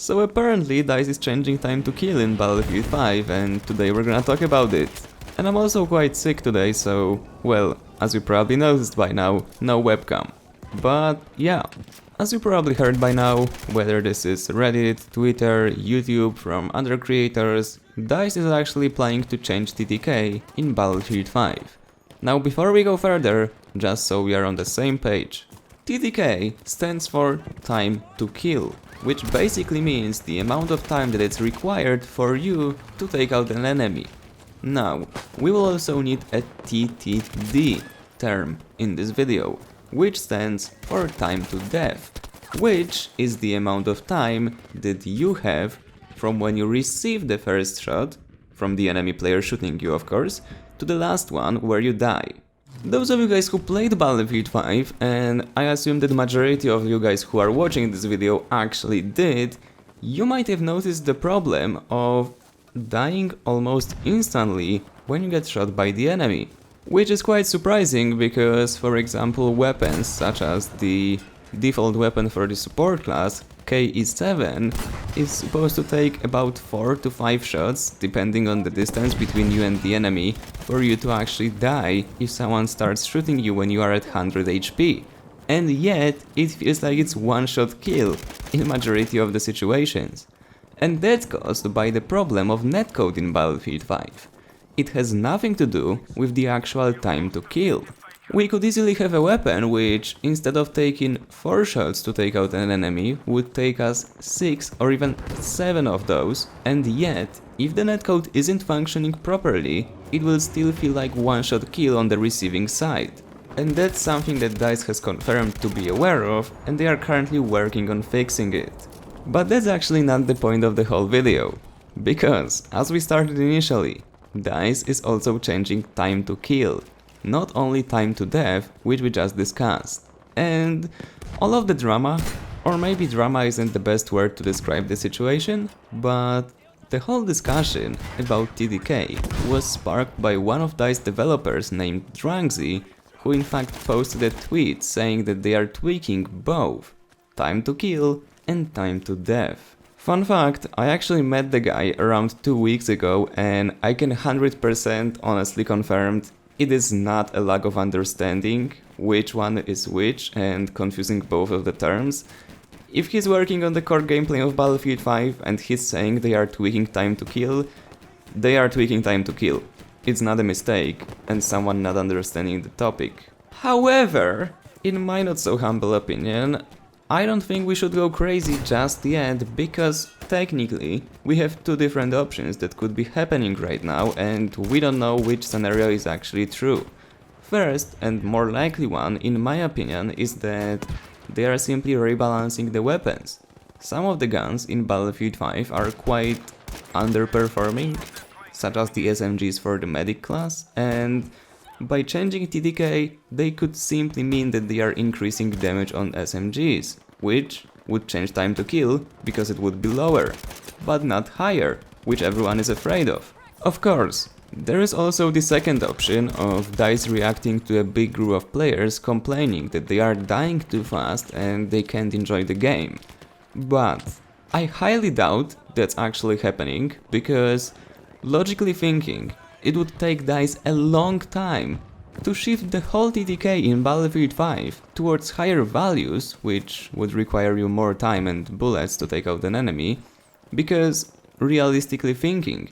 So apparently DICE is changing time to kill in Battlefield 5 and today we're gonna talk about it. And I'm also quite sick today, so, well, as you probably noticed by now, no webcam. But yeah, as you probably heard by now, whether this is Reddit, Twitter, YouTube, from other creators, DICE is actually planning to change TTK in Battlefield 5. Now before we go further, just so we are on the same page, TTK stands for Time to Kill, which basically means the amount of time that it's required for you to take out an enemy. Now, we will also need a TTD term in this video, which stands for Time to Death, which is the amount of time that you have from when you receive the first shot, from the enemy player shooting you of course, to the last one where you die. Those of you guys who played Battlefield 5, and I assume that the majority of you guys who are watching this video actually did, you might have noticed the problem of dying almost instantly when you get shot by the enemy. Which is quite surprising because, for example, weapons such as the default weapon for the support class, KE7, is supposed to take about 4 to 5 shots, depending on the distance between you and the enemy, for you to actually die if someone starts shooting you when you are at 100 HP. And yet, it feels like it's one-shot kill in the majority of the situations. And that's caused by the problem of netcode in Battlefield 5. It has nothing to do with the actual time to kill. We could easily have a weapon which, instead of taking 4 shots to take out an enemy, would take us 6 or even 7 of those, and yet, if the netcode isn't functioning properly, it will still feel like one-shot kill on the receiving side. And that's something that DICE has confirmed to be aware of, and they are currently working on fixing it. But that's actually not the point of the whole video, because, as we started initially, DICE is also changing time to kill. Not only time to death, which we just discussed. And all of the drama, or maybe drama isn't the best word to describe the situation, but the whole discussion about TTK was sparked by one of DICE developers named Drangzy, who in fact posted a tweet saying that they are tweaking both time to kill and time to death. Fun fact, I actually met the guy around 2 weeks ago and I can 100% honestly confirm it is not a lack of understanding which one is which and confusing both of the terms. If he's working on the core gameplay of Battlefield 5 and he's saying they are tweaking time to kill, they are tweaking time to kill. It's not a mistake and someone not understanding the topic. However, in my not so humble opinion, I don't think we should go crazy just yet, because technically we have 2 different options that could be happening right now and we don't know which scenario is actually true. First, and more likely one, in my opinion, is that they are simply rebalancing the weapons. Some of the guns in Battlefield 5 are quite underperforming, such as the SMGs for the medic class, and by changing TTK, they could simply mean that they are increasing damage on SMGs, which would change time to kill because it would be lower, but not higher, which everyone is afraid of. Of course, there is also the second option of DICE reacting to a big group of players complaining that they are dying too fast and they can't enjoy the game. But I highly doubt that's actually happening, because logically thinking, it would take DICE a long time to shift the whole TTK in Battlefield 5 towards higher values, which would require you more time and bullets to take out an enemy, because, realistically thinking,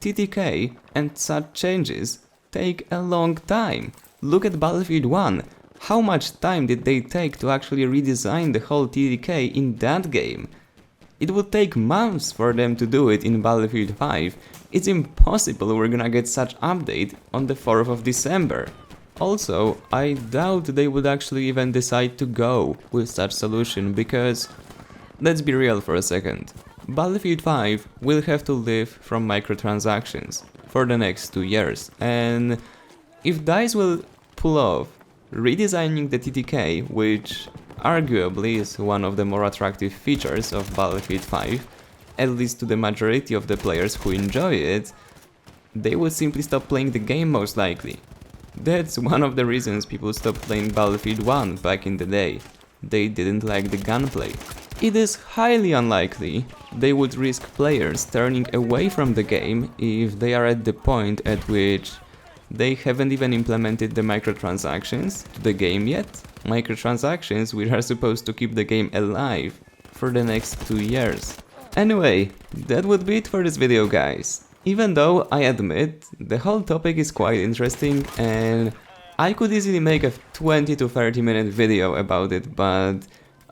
TTK and such changes take a long time. Look at Battlefield 1, how much time did they take to actually redesign the whole TTK in that game? It would take months for them to do it in Battlefield 5. It's impossible we're gonna get such update on the 4th of December. Also, I doubt they would actually even decide to go with such solution, because, let's be real for a second, Battlefield 5 will have to live from microtransactions for the next 2 years, and if DICE will pull off redesigning the TTK, which arguably is one of the more attractive features of Battlefield 5, at least to the majority of the players who enjoy it, they would simply stop playing the game most likely. That's one of the reasons people stopped playing Battlefield 1 back in the day. They didn't like the gunplay. It is highly unlikely they would risk players turning away from the game if they are at the point at which they haven't even implemented the microtransactions to the game yet. Microtransactions which are supposed to keep the game alive for the next 2 years. Anyway, that would be it for this video, guys. Even though I admit the whole topic is quite interesting and I could easily make a 20 to 30 minute video about it, but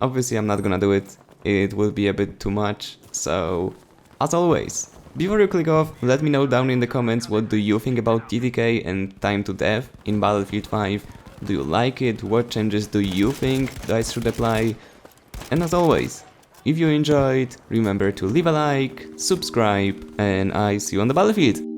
obviously I'm not gonna do it. It would be a bit too much. So, as always, before you click off, let me know down in the comments what do you think about TTK and time to death in Battlefield 5. Do you like it? What changes do you think guys should apply? And as always, if you enjoyed, remember to leave a like, subscribe, and I see you on the battlefield!